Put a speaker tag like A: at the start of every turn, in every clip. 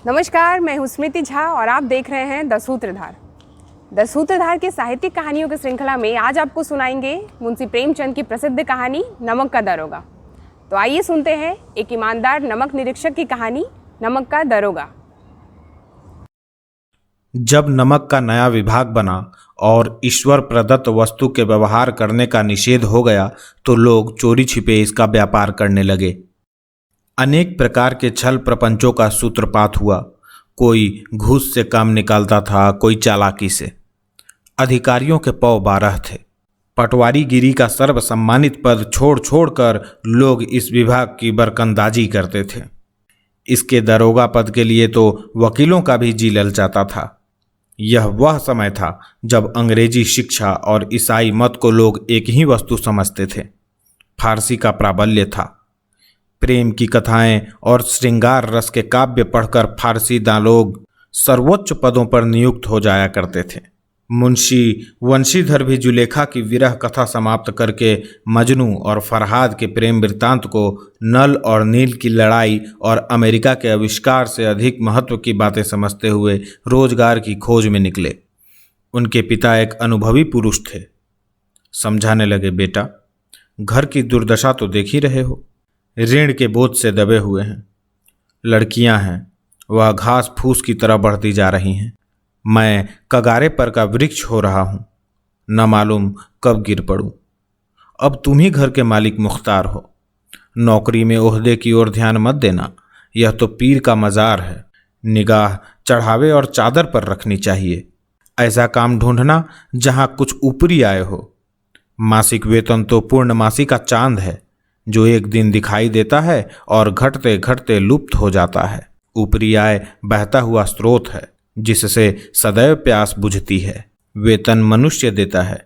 A: नमस्कार, मैं हूँ स्मृति झा और आप देख रहे हैं द सूत्रधार। द सूत्रधार की साहित्यिक कहानियों की श्रृंखला में आज आपको सुनाएंगे मुंशी प्रेमचंद की प्रसिद्ध कहानी नमक का दरोगा। तो आइए सुनते हैं एक ईमानदार नमक निरीक्षक की कहानी नमक का दरोगा।
B: जब नमक का नया विभाग बना और ईश्वर प्रदत्त वस्तु के व्यवहार करने का निषेध हो गया तो लोग चोरी छिपे इसका व्यापार करने लगे। अनेक प्रकार के छल प्रपंचों का सूत्रपात हुआ। कोई घूस से काम निकालता था, कोई चालाकी से। अधिकारियों के पौ 12 थे। पटवारीगिरी का सर्वसम्मानित पद छोड़ छोड़कर लोग इस विभाग की बरकंदाजी करते थे। इसके दरोगा पद के लिए तो वकीलों का भी जी ललचाता था। यह वह समय था जब अंग्रेजी शिक्षा और ईसाई मत को लोग एक ही वस्तु समझते थे। फारसी का प्राबल्य था। प्रेम की कथाएं और श्रृंगार रस के काव्य पढ़कर फारसी लोग सर्वोच्च पदों पर नियुक्त हो जाया करते थे। मुंशी वंशीधर भी जुलेखा की विरह कथा समाप्त करके मजनू और फरहाद के प्रेम वृत्तांत को नल और नील की लड़ाई और अमेरिका के आविष्कार से अधिक महत्व की बातें समझते हुए रोजगार की खोज में निकले। उनके पिता एक अनुभवी पुरुष थे। समझाने लगे, बेटा, घर की दुर्दशा तो देख ही रहे हो। ऋण के बोझ से दबे हुए हैं। लड़कियां हैं, वह घास फूस की तरह बढ़ती जा रही हैं। मैं कगारे पर का वृक्ष हो रहा हूं, न मालूम कब गिर पड़ूं। अब तुम ही घर के मालिक मुख्तार हो। नौकरी में ओहदे की ओर ध्यान मत देना, यह तो पीर का मजार है। निगाह चढ़ावे और चादर पर रखनी चाहिए। ऐसा काम ढूंढना जहां कुछ ऊपरी आय हो। मासिक वेतन तो पूर्णमासी का चांद है, जो एक दिन दिखाई देता है और घटते घटते लुप्त हो जाता है। ऊपरी आय बहता हुआ स्रोत है, जिससे सदैव प्यास बुझती है। वेतन मनुष्य देता है,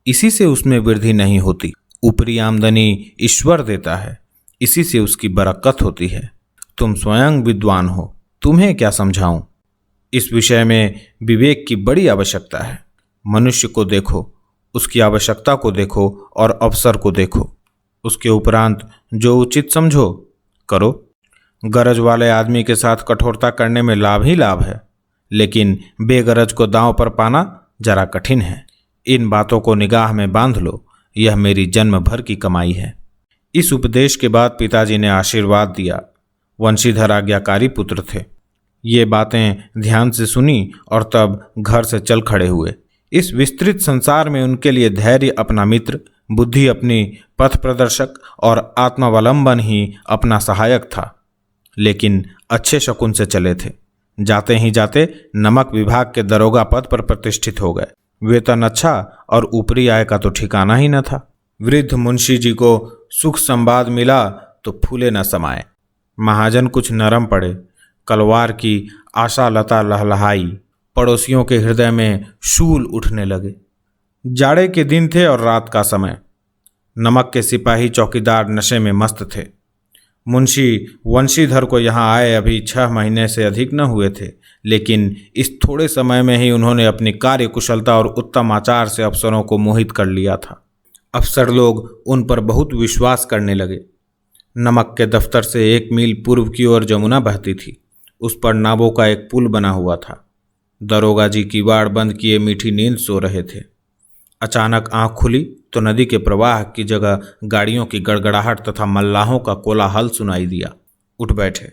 B: इसी से उसमें वृद्धि नहीं होती। ऊपरी आमदनी ईश्वर देता है, इसी से उसकी बरकत होती है। तुम स्वयं विद्वान हो, तुम्हें क्या समझाऊं। इस विषय में विवेक की बड़ी आवश्यकता है। मनुष्य को देखो, उसकी आवश्यकता को देखो और अवसर को देखो। उसके उपरांत जो उचित समझो करो। गरज वाले आदमी के साथ कठोरता करने में लाभ ही लाभ है, लेकिन बेगरज को दांव पर पाना जरा कठिन है। इन बातों को निगाह में बांध लो, यह मेरी जन्म भर की कमाई है। इस उपदेश के बाद पिताजी ने आशीर्वाद दिया। वंशीधर आज्ञाकारी पुत्र थे। ये बातें ध्यान से सुनी और तब घर से चल खड़े हुए। इस विस्तृत संसार में उनके लिए धैर्य अपना मित्र, बुद्धि अपनी पथ प्रदर्शक और आत्मावलंबन ही अपना सहायक था। लेकिन अच्छे शकुन से चले थे। जाते ही जाते नमक विभाग के दरोगा पद पर प्रतिष्ठित हो गए। वेतन अच्छा और ऊपरी आय का तो ठिकाना ही न था। वृद्ध मुंशी जी को सुख संवाद मिला तो फूले न समाये। महाजन कुछ नरम पड़े। कलवार की आशा लता लहलहाई। पड़ोसियों के हृदय में शूल उठने लगे। जाड़े के दिन थे और रात का समय। नमक के सिपाही चौकीदार नशे में मस्त थे। मुंशी वंशीधर को यहाँ आए अभी 6 महीने से अधिक न हुए थे, लेकिन इस थोड़े समय में ही उन्होंने अपनी कार्य कुशलता और उत्तम आचार से अफसरों को मोहित कर लिया था। अफसर लोग उन पर बहुत विश्वास करने लगे। नमक के दफ्तर से 1 मील पूर्व की ओर जमुना बहती थी। उस पर नावों का एक पुल बना हुआ था। दरोगा जी किवाड़ बंद किए मीठी नींद सो रहे थे। अचानक आंख खुली तो नदी के प्रवाह की जगह गाड़ियों की गड़गड़ाहट तथा मल्लाहों का कोलाहल सुनाई दिया। उठ बैठे।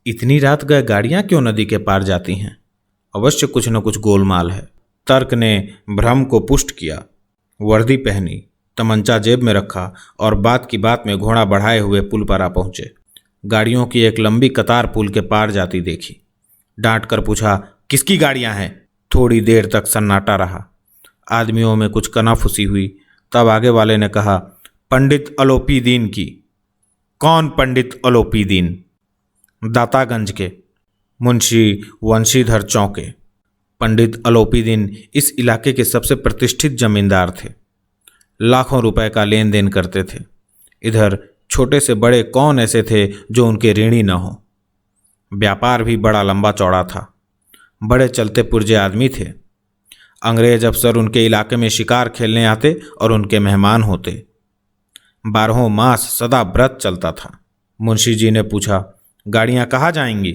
B: इतनी रात गए गाड़ियां क्यों नदी के पार जाती हैं? अवश्य कुछ न कुछ गोलमाल है। तर्क ने भ्रम को पुष्ट किया। वर्दी पहनी, तमंचा जेब में रखा और बात की बात में घोड़ा बढ़ाए हुए पुल पर आ पहुंचे। गाड़ियों की एक लंबी कतार पुल के पार जाती देखी। डांट कर पूछा, किसकी गाड़ियां हैं? थोड़ी देर तक सन्नाटा रहा। आदमियों में कुछ कनाफुसी हुई। तब आगे वाले ने कहा, पंडित अलोपी दीन की। कौन पंडित अलोपी दीन? दातागंज के। मुंशी वंशीधर चौंके। पंडित अलोपी दीन इस इलाके के सबसे प्रतिष्ठित जमींदार थे। लाखों रुपए का लेन देन करते थे। इधर छोटे से बड़े कौन ऐसे थे जो उनके ऋणी न हो। व्यापार भी बड़ा लंबा चौड़ा था। बड़े चलते पुर्जे आदमी थे। अंग्रेज अफसर उनके इलाके में शिकार खेलने आते और उनके मेहमान होते। 12 मास सदा व्रत चलता था। मुंशी जी ने पूछा, गाड़ियां कहाँ जाएंगी?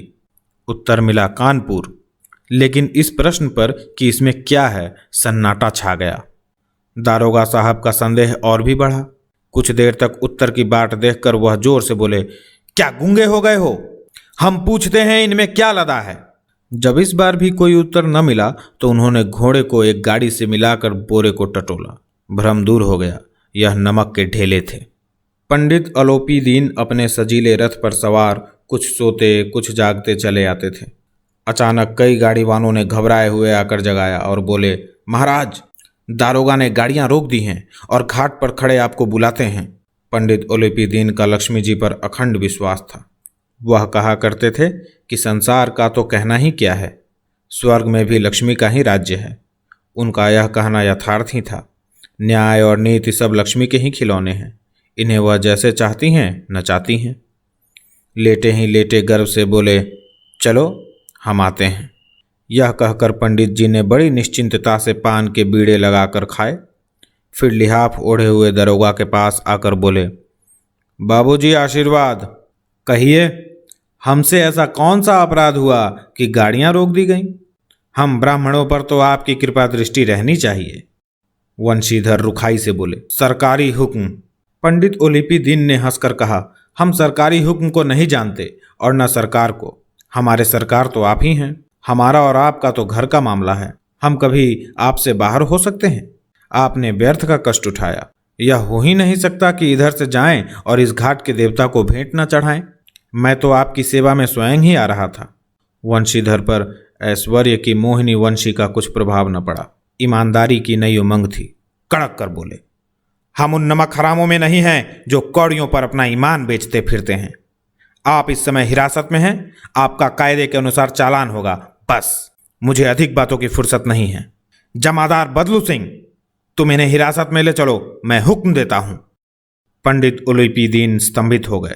B: उत्तर मिला कानपुर। लेकिन इस प्रश्न पर कि इसमें क्या है, सन्नाटा छा गया। दारोगा साहब का संदेह और भी बढ़ा। कुछ देर तक उत्तर की बाट देखकर वह जोर से बोले, क्या गूंगे हो गए हो? हम पूछते हैं इनमें क्या लदा है? जब इस बार भी कोई उत्तर न मिला तो उन्होंने घोड़े को एक गाड़ी से मिलाकर बोरे को टटोला। भ्रम दूर हो गया, यह नमक के ढेले थे। पंडित अलोपी दीन अपने सजीले रथ पर सवार कुछ सोते कुछ जागते चले आते थे। अचानक कई गाड़ीवानों ने घबराए हुए आकर जगाया और बोले, महाराज, दारोगा ने गाड़ियां रोक दी हैं और घाट पर खड़े आपको बुलाते हैं। पंडित अलोपी दीन का लक्ष्मी जी पर अखंड विश्वास था। वह कहा करते थे कि संसार का तो कहना ही क्या है, स्वर्ग में भी लक्ष्मी का ही राज्य है। उनका यह कहना यथार्थ ही था। न्याय और नीति सब लक्ष्मी के ही खिलौने हैं, इन्हें वह जैसे चाहती हैं नचाती हैं। लेटे ही लेटे गर्व से बोले, चलो हम आते हैं। यह कहकर पंडित जी ने बड़ी निश्चिंतता से पान के बीड़े लगाकर खाए। फिर लिहाफ ओढ़े हुए दरोगा के पास आकर बोले, बाबूजी आशीर्वाद। कहिए, हमसे ऐसा कौन सा अपराध हुआ कि गाड़ियां रोक दी गईं? हम ब्राह्मणों पर तो आपकी कृपा दृष्टि रहनी चाहिए। वंशीधर रुखाई से बोले, सरकारी हुक्म। पंडित ओलिपी दीन ने हंसकर कहा, हम सरकारी हुक्म को नहीं जानते और न सरकार को। हमारे सरकार तो आप ही हैं। हमारा और आपका तो घर का मामला है। हम कभी आपसे बाहर हो सकते हैं? आपने व्यर्थ का कष्ट उठाया। यह हो ही नहीं सकता कि इधर से जाएं और इस घाट के देवता को भेंट न चढ़ाएं। मैं तो आपकी सेवा में स्वयं ही आ रहा था। वंशीधर पर ऐश्वर्य की मोहिनी वंशी का कुछ प्रभाव न पड़ा। ईमानदारी की नई उमंग थी। कड़क कर बोले, हम उन नमक हरामों में नहीं हैं जो कौड़ियों पर अपना ईमान बेचते फिरते हैं। आप इस समय हिरासत में हैं। आपका कायदे के अनुसार चालान होगा। बस, मुझे अधिक बातों की फुर्सत नहीं है। जमादार बदलू सिंह, तुम इन्हें हिरासत में ले चलो, मैं हुक्म देता हूं। पंडित उलूपी दीन स्तंभित हो गए।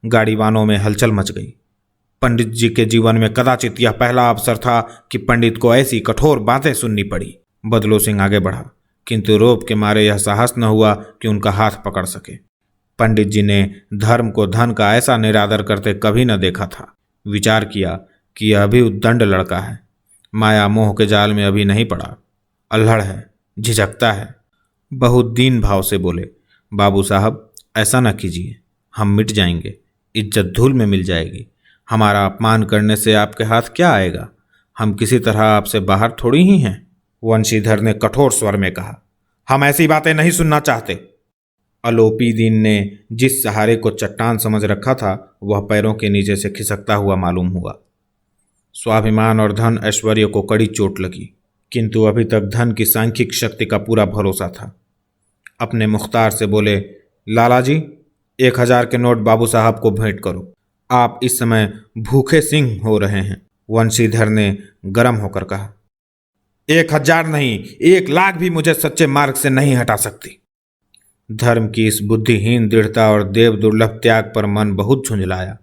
B: गाड़ीवानों में हलचल मच गई। पंडित जी के जीवन में कदाचित यह पहला अवसर था कि पंडित को ऐसी कठोर बातें सुननी पड़ी। बदलू सिंह आगे बढ़ा, किंतु रोब के मारे यह साहस न हुआ कि उनका हाथ पकड़ सके। पंडित जी ने धर्म को धन का ऐसा निरादर करते कभी न देखा था। विचार किया कि यह अभी उद्दंड लड़का है, माया मोह के जाल में अभी नहीं पड़ा, अल्हड़ है, झिझकता है। बहुत दीन भाव से बोले, बाबू साहब, ऐसा न कीजिए, हम मिट जाएंगे, इज्जत धूल में मिल जाएगी। हमारा अपमान करने से आपके हाथ क्या आएगा? हम किसी तरह आपसे बाहर थोड़ी ही हैं। वंशीधर ने कठोर स्वर में कहा, हम ऐसी बातें नहीं सुनना चाहते। अलोपी दीन ने जिस सहारे को चट्टान समझ रखा था वह पैरों के नीचे से खिसकता हुआ मालूम हुआ। स्वाभिमान और धन ऐश्वर्य को कड़ी चोट लगी, किंतु अभी तक धन की सांख्यिक शक्ति का पूरा भरोसा था। अपने मुख्तार से बोले, लाला जी, 1000 के नोट बाबू साहब को भेंट करो। आप इस समय भूखे सिंह हो रहे हैं। वंशीधर ने गर्म होकर कहा, 1000 नहीं, 1,00,000 भी मुझे सच्चे मार्ग से नहीं हटा सकती। धर्म की इस बुद्धिहीन दृढ़ता और देव दुर्लभ त्याग पर मन बहुत झुंझलाया।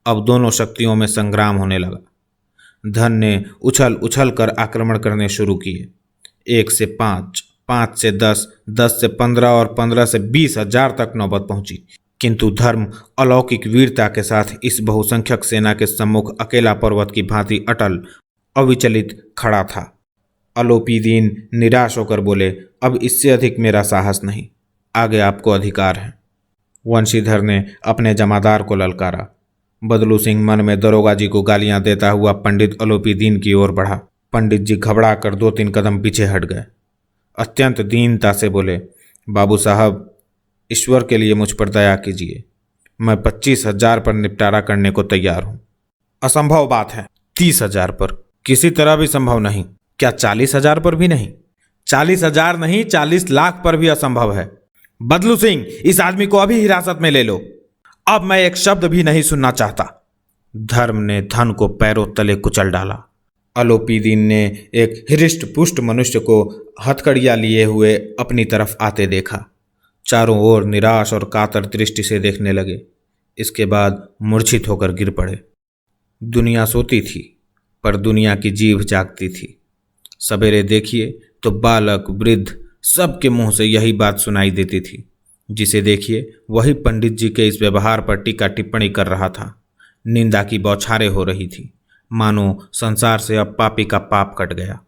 B: अब दोनों शक्तियों में संग्राम होने लगा। धन ने उछल उछल कर आक्रमण करने शुरू किए। 1 से 5, 5 से 10, 10 से 15 और 15 से 20,000 तक नौबत पहुंची। किंतु धर्म अलौकिक वीरता के साथ इस बहुसंख्यक सेना के सम्मुख अकेला पर्वत की भांति अटल अविचलित खड़ा था। अलोपी दीन निराश होकर बोले, अब इससे अधिक मेरा साहस नहीं, आगे आपको अधिकार है। वंशीधर ने अपने जमादार को ललकारा। बदलू सिंह मन में दरोगा जी को गालियां देता हुआ पंडित अलोपी दीन की ओर बढ़ा। पंडित जी घबरा कर 2-3 कदम पीछे हट गए। अत्यंत दीनता से बोले, बाबू साहब, ईश्वर के लिए मुझ पर दया कीजिए। मैं 25,000 पर निपटारा करने को तैयार हूं। असंभव बात है। 30,000 पर किसी तरह भी संभव नहीं। क्या 40,000 पर भी नहीं? 40,000 नहीं, 40 लाख पर भी असंभव है। बदलू सिंह, इस आदमी को अभी हिरासत में ले लो। अब मैं एक शब्द भी नहीं सुनना चाहता। धर्म ने धन को पैरों तले कुचल डाला। अलोपी दीन ने एक हृष्ट पुष्ट मनुष्य को हथकड़ियां लिए हुए अपनी तरफ आते देखा। चारों ओर निराश और कातर दृष्टि से देखने लगे। इसके बाद मूर्छित होकर गिर पड़े। दुनिया सोती थी, पर दुनिया की जीभ जागती थी। सवेरे देखिए तो बालक वृद्ध सबके मुंह से यही बात सुनाई देती थी। जिसे देखिए वही पंडित जी के इस व्यवहार पर टीका टिप्पणी कर रहा था। निंदा की बौछारें हो रही थी, मानो संसार से अब पापी का पाप कट गया।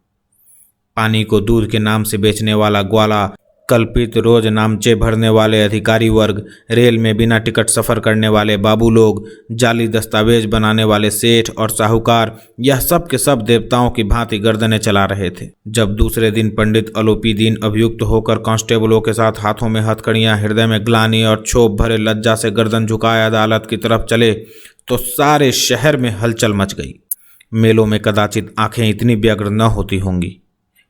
B: पानी को दूध के नाम से बेचने वाला ग्वाला, कल्पित रोज नामचे भरने वाले अधिकारी वर्ग, रेल में बिना टिकट सफ़र करने वाले बाबू लोग, जाली दस्तावेज बनाने वाले सेठ और साहूकार, यह सब के सब देवताओं की भांति गर्दनें चला रहे थे। जब दूसरे दिन पंडित अलोपी दीन अभियुक्त होकर कांस्टेबलों के साथ हाथों में हथकड़ियां, हृदय में ग्लानि और क्षोभ भरे लज्जा से गर्दन झुकाए अदालत की तरफ चले तो सारे शहर में हलचल मच गई। मेलों में कदाचित आंखें इतनी व्यग्र न होती होंगी।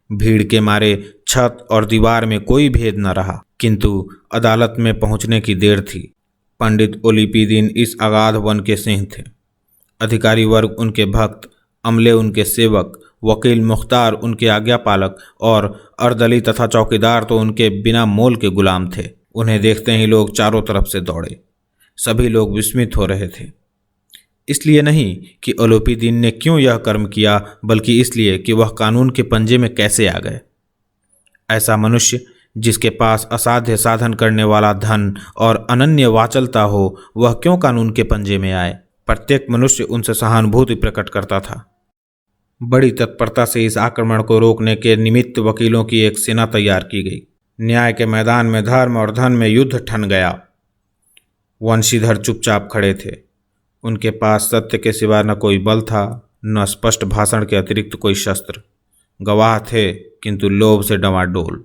B: भीड़ के मारे छत और दीवार में कोई भेद न रहा, किंतु अदालत में पहुंचने की देर थी। पंडित ओलिपी दीन इस अगाध वन के सिंह थे। अधिकारी वर्ग उनके भक्त, अमले उनके सेवक, वकील मुख्तार उनके आज्ञापालक और अर्दली तथा चौकीदार तो उनके बिना मोल के गुलाम थे। उन्हें देखते ही लोग चारों तरफ से दौड़े। सभी लोग विस्मित हो रहे थे, इसलिए नहीं कि ओलिपी दीन ने क्यों यह कर्म किया, बल्कि इसलिए कि वह कानून के पंजे में कैसे आ गए। ऐसा मनुष्य जिसके पास असाध्य साधन करने वाला धन और अनन्य वाचलता हो, वह क्यों कानून के पंजे में आए। प्रत्येक मनुष्य उनसे सहानुभूति प्रकट करता था। बड़ी तत्परता से इस आक्रमण को रोकने के निमित्त वकीलों की एक सेना तैयार की गई। न्याय के मैदान में धर्म और धन में युद्ध ठन गया। वंशीधर चुपचाप खड़े थे। उनके पास सत्य के सिवा न कोई बल था, न स्पष्ट भाषण के अतिरिक्त कोई शस्त्र। गवाह थे, किंतु लोभ से डवाडोल।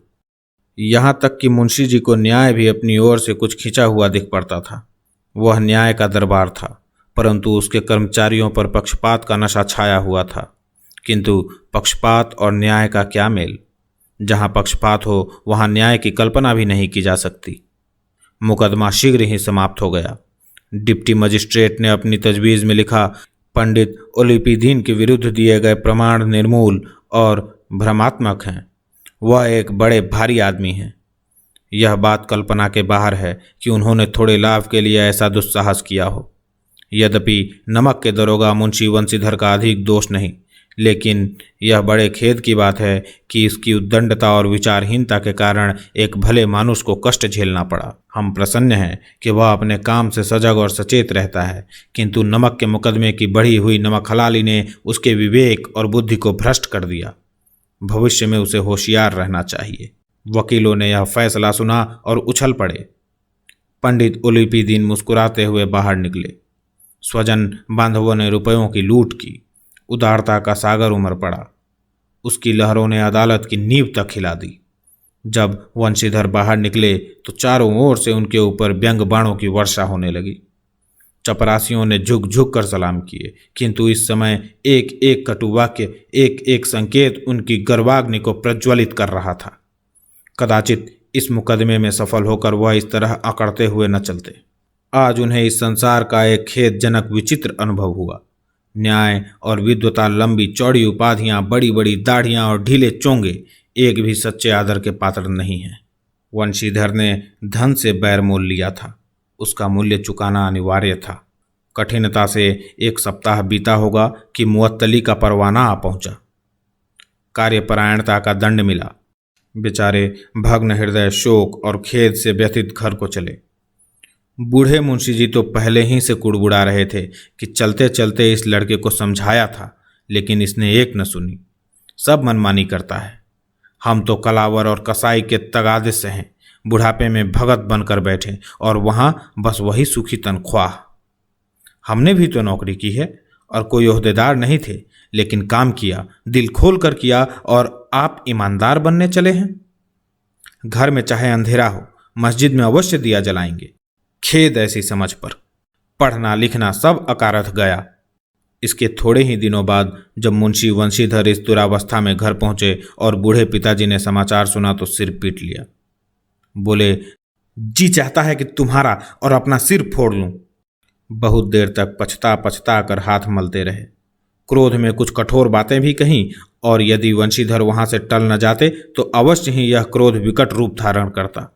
B: यहाँ तक कि मुंशी जी को न्याय भी अपनी ओर से कुछ खिंचा हुआ दिख पड़ता था। वह न्याय का दरबार था, परंतु उसके कर्मचारियों पर पक्षपात का नशा छाया हुआ था। किंतु पक्षपात और न्याय का क्या मेल। जहाँ पक्षपात हो वहाँ न्याय की कल्पना भी नहीं की जा सकती। मुकदमा शीघ्र ही समाप्त हो गया। डिप्टी मजिस्ट्रेट ने अपनी तजवीज़ में लिखा, पंडित ओलिपी दीन के विरुद्ध दिए गए प्रमाण निर्मूल और भ्रमात्मक हैं। वह एक बड़े भारी आदमी हैं। यह बात कल्पना के बाहर है कि उन्होंने थोड़े लाभ के लिए ऐसा दुस्साहस किया हो। यद्यपि नमक के दरोगा मुंशी वंशीधर का अधिक दोष नहीं, लेकिन यह बड़े खेद की बात है कि इसकी उद्दंडता और विचारहीनता के कारण एक भले मानुष को कष्ट झेलना पड़ा। हम प्रसन्न हैं कि वह अपने काम से सजग और सचेत रहता है, किंतु नमक के मुकदमे की बढ़ी हुई नमक हलाली ने उसके विवेक और बुद्धि को भ्रष्ट कर दिया। भविष्य में उसे होशियार रहना चाहिए। वकीलों ने यह फैसला सुना और उछल पड़े। पंडित ओलिपी दीन मुस्कुराते हुए बाहर निकले। स्वजन बांधवों ने रुपयों की लूट की। उदारता का सागर उमड़ पड़ा। उसकी लहरों ने अदालत की नींव तक हिला दी। जब वंशीधर बाहर निकले तो चारों ओर से उनके ऊपर व्यंग बाणों की वर्षा होने लगी। चपरासियों ने झुक झुक कर सलाम किए, किंतु इस समय एक एक कटुवाक्य, एक एक संकेत उनकी गर्वाग्नि को प्रज्वलित कर रहा था। कदाचित इस मुकदमे में सफल होकर वह इस तरह अकड़ते हुए न चलते। आज उन्हें इस संसार का एक खेदजनक विचित्र अनुभव हुआ। न्याय और विद्वता, लंबी चौड़ी उपाधियां, बड़ी बड़ी दाढ़ियां और ढीले चोंगे एक भी सच्चे आदर के पात्र नहीं हैं। वंशीधर ने धन से बैर मोल लिया था। उसका मूल्य चुकाना अनिवार्य था। कठिनता से एक सप्ताह बीता होगा कि मुअत्तली का परवाना आ पहुंचा। कार्यपरायणता का दंड मिला। बेचारे भग्न हृदय, शोक और खेद से व्यथित घर को चले। बूढ़े मुंशी जी तो पहले ही से कुड़बुड़ा रहे थे कि चलते चलते इस लड़के को समझाया था, लेकिन इसने एक न सुनी। सब मनमानी करता है। हम तो कलावर और कसाई के तगादे से हैं। बुढ़ापे में भगत बनकर बैठे और वहाँ बस वही सुखी तनख्वाह। हमने भी तो नौकरी की है और कोई ओहदेदार नहीं थे, लेकिन काम किया, दिल खोल कर किया, और आप ईमानदार बनने चले हैं। घर में चाहे अंधेरा हो, मस्जिद में अवश्य दिया जलाएंगे। खेद ऐसी समझ पर। पढ़ना लिखना सब अकारथ गया। इसके थोड़े ही दिनों बाद जब मुंशी वंशीधर इस दुरावस्था में घर पहुंचे और बूढ़े पिताजी ने समाचार सुना तो सिर पीट लिया। बोले, जी चाहता है कि तुम्हारा और अपना सिर फोड़ लूं। बहुत देर तक पछता पछता कर हाथ मलते रहे। क्रोध में कुछ कठोर बातें भी कहीं, और यदि वंशीधर वहां से टल न जाते तो अवश्य ही यह क्रोध विकट रूप धारण करता।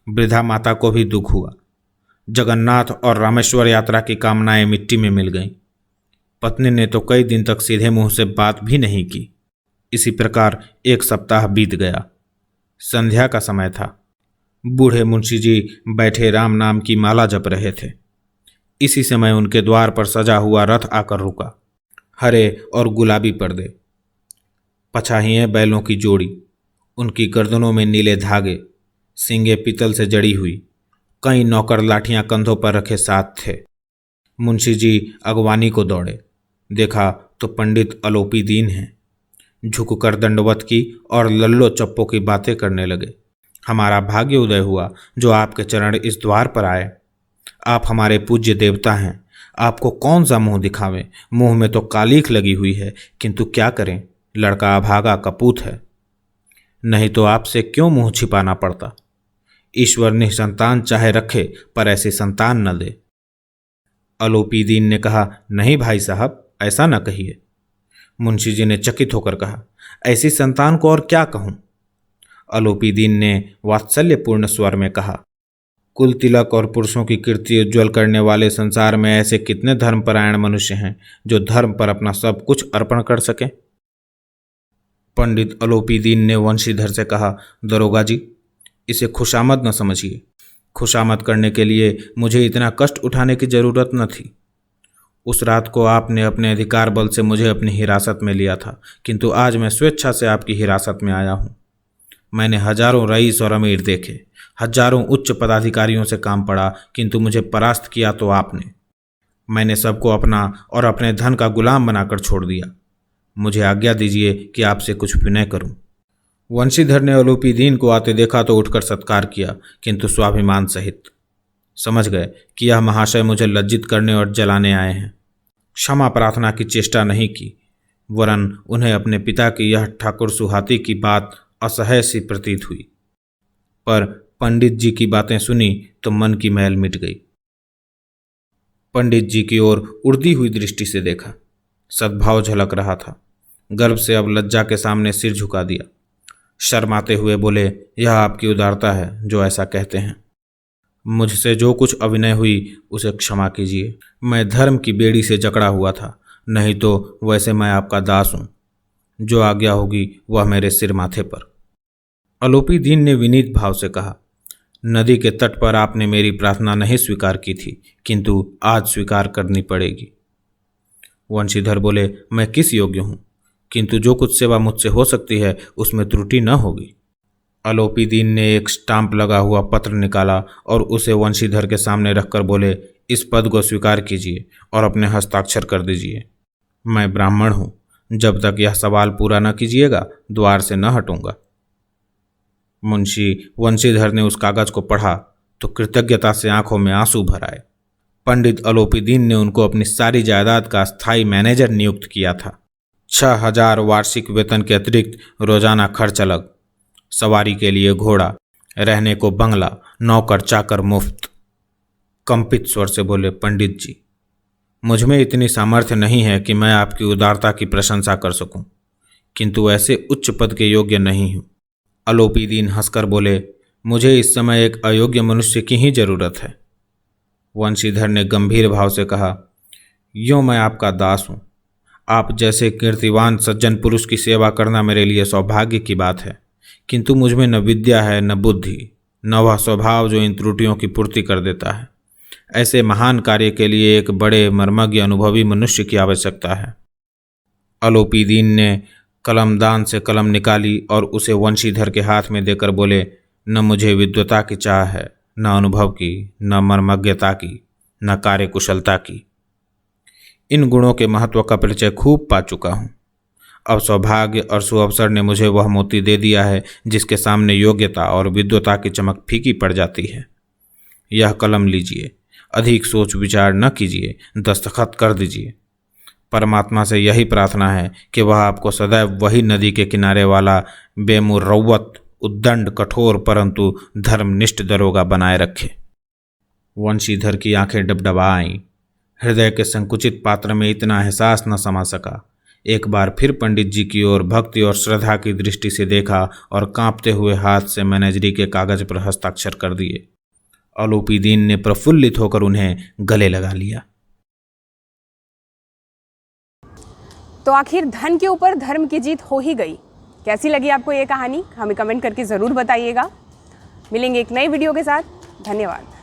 B: वृद्धा माता को भी दुख हुआ। जगन्नाथ और रामेश्वर यात्रा की कामनाएं मिट्टी में मिल गईं। पत्नी ने तो कई दिन तक सीधे मुंह से बात भी नहीं की। इसी प्रकार एक सप्ताह बीत गया। संध्या का समय था। बूढ़े मुंशी जी बैठे राम नाम की माला जप रहे थे। इसी समय उनके द्वार पर सजा हुआ रथ आकर रुका। हरे और गुलाबी पर्दे, पछाहिएं बैलों की जोड़ी, उनकी गर्दनों में नीले धागे, सींगे पीतल से जड़ी हुई, कई नौकर लाठियां कंधों पर रखे साथ थे। मुंशी जी अगवानी को दौड़े। देखा तो पंडित अलोपी दीन हैं। झुककर दंडवत की और लल्लो चप्पो की बातें करने लगे। हमारा भाग्य उदय हुआ जो आपके चरण इस द्वार पर आए। आप हमारे पूज्य देवता हैं। आपको कौन सा मुंह दिखावें? मुंह में तो कालीख लगी हुई है, किंतु क्या करें, लड़का अभागा कपूत है। नहीं तो आपसे क्यों मुंह छिपाना पड़ता। ईश्वर निसंतान चाहे रखे, पर ऐसी संतान न दे। अलोपी दीन ने कहा, नहीं भाई साहब, ऐसा न कहिए। मुंशी जी ने चकित होकर कहा, ऐसी संतान को और क्या कहूं? अलोपी दीन ने वात्सल्यपूर्ण स्वर में कहा, कुल तिलक और पुरुषों की कीर्ति उज्ज्वल करने वाले संसार में ऐसे कितने धर्मपरायण मनुष्य हैं जो धर्म पर अपना सब कुछ अर्पण कर सके। पंडित अलोपी दीन ने वंशीधर से कहा, दरोगा जी, इसे खुशामद न समझिए। खुशामद करने के लिए मुझे इतना कष्ट उठाने की जरूरत न थी। उस रात को आपने अपने अधिकार बल से मुझे अपनी हिरासत में लिया था, किंतु आज मैं स्वेच्छा से आपकी हिरासत में आया हूँ। मैंने हजारों रईस और अमीर देखे, हजारों उच्च पदाधिकारियों से काम पड़ा, किंतु मुझे परास्त किया तो आपने। मैंने सबको अपना और अपने धन का गुलाम बनाकर छोड़ दिया। मुझे आज्ञा दीजिए कि आपसे कुछ विनय करूं। वंशीधर ने अलोपी दीन को आते देखा तो उठकर सत्कार किया, किंतु स्वाभिमान सहित। समझ गए कि यह महाशय मुझे लज्जित करने और जलाने आए हैं। क्षमा प्रार्थना की चेष्टा नहीं की, वरन उन्हें अपने पिता की यह ठाकुर सुहाती की बात असह्य सी प्रतीत हुई। पर पंडित जी की बातें सुनी तो मन की मैल मिट गई। पंडित जी की ओर उड़ती हुई दृष्टि से देखा। सद्भाव झलक रहा था। गर्व से अब लज्जा के सामने सिर झुका दिया। शर्माते हुए बोले, यह आपकी उदारता है जो ऐसा कहते हैं। मुझसे जो कुछ अभिनय हुई उसे क्षमा कीजिए। मैं धर्म की बेड़ी से जकड़ा हुआ था, नहीं तो वैसे मैं आपका दास हूँ। जो आज्ञा होगी वह मेरे सिर माथे पर। अलोपी दीन ने विनीत भाव से कहा, नदी के तट पर आपने मेरी प्रार्थना नहीं स्वीकार की थी, किंतु आज स्वीकार करनी पड़ेगी। वंशीधर बोले, मैं किस योग्य हूँ, किंतु जो कुछ सेवा मुझसे हो सकती है उसमें त्रुटि न होगी। अलोपी दीन ने एक स्टाम्प लगा हुआ पत्र निकाला और उसे वंशीधर के सामने रखकर बोले, इस पद को स्वीकार कीजिए और अपने हस्ताक्षर कर दीजिए। मैं ब्राह्मण हूँ, जब तक यह सवाल पूरा न कीजिएगा द्वार से न हटूंगा। मुंशी वंशीधर ने उस कागज को पढ़ा तो कृतज्ञता से आंखों में आंसू भर आए। पंडित अलोपी दीन ने उनको अपनी सारी जायदाद का स्थायी मैनेजर नियुक्त किया था। 6,000 वार्षिक वेतन के अतिरिक्त रोजाना खर्च अलग, सवारी के लिए घोड़ा, रहने को बंगला, नौकर चाकर मुफ्त। कंपित स्वर से बोले, पंडित जी, मुझ में इतनी सामर्थ्य नहीं है कि मैं आपकी उदारता की प्रशंसा कर सकूं, किंतु ऐसे उच्च पद के योग्य नहीं हूं। अलोपी दीन हंसकर बोले, मुझे इस समय एक अयोग्य मनुष्य की ही जरूरत है। वंशीधर ने गंभीर भाव से कहा, यूँ मैं आपका दास हूँ। आप जैसे कीर्तिवान सज्जन पुरुष की सेवा करना मेरे लिए सौभाग्य की बात है, किंतु मुझ में न विद्या है, न बुद्धि, न वह स्वभाव जो इन त्रुटियों की पूर्ति कर देता है। ऐसे महान कार्य के लिए एक बड़े मर्मज्ञ अनुभवी मनुष्य की आवश्यकता है। अलोपी दीन ने कलमदान से कलम निकाली और उसे वंशीधर के हाथ में देकर बोले, न मुझे विद्वता की चाह है, न अनुभव की, न मर्मज्ञता की, न कार्यकुशलता की। इन गुणों के महत्व का परिचय खूब पा चुका हूँ। अब सौभाग्य और सुअवसर ने मुझे वह मोती दे दिया है जिसके सामने योग्यता और विद्वता की चमक फीकी पड़ जाती है। यह कलम लीजिए, अधिक सोच विचार न कीजिए, दस्तखत कर दीजिए। परमात्मा से यही प्रार्थना है कि वह आपको सदैव वही नदी के किनारे वाला बेमुरव्वत, उद्दंड, कठोर परंतु धर्मनिष्ठ दरोगा बनाए रखे। वंशीधर की आंखें डबडबा आईं। हृदय के संकुचित पात्र में इतना एहसास न समा सका। एक बार फिर पंडित जी की ओर भक्ति और श्रद्धा की दृष्टि से देखा और कांपते हुए हाथ से मैनेजरी के कागज पर हस्ताक्षर कर दिए। अलोपी दीन ने प्रफुल्लित होकर उन्हें गले लगा लिया।
A: तो आखिर धन के ऊपर धर्म की जीत हो ही गई। कैसी लगी आपको ये कहानी? हमें कमेंट करके ज़रूर बताइएगा। मिलेंगे एक नई वीडियो के साथ। धन्यवाद।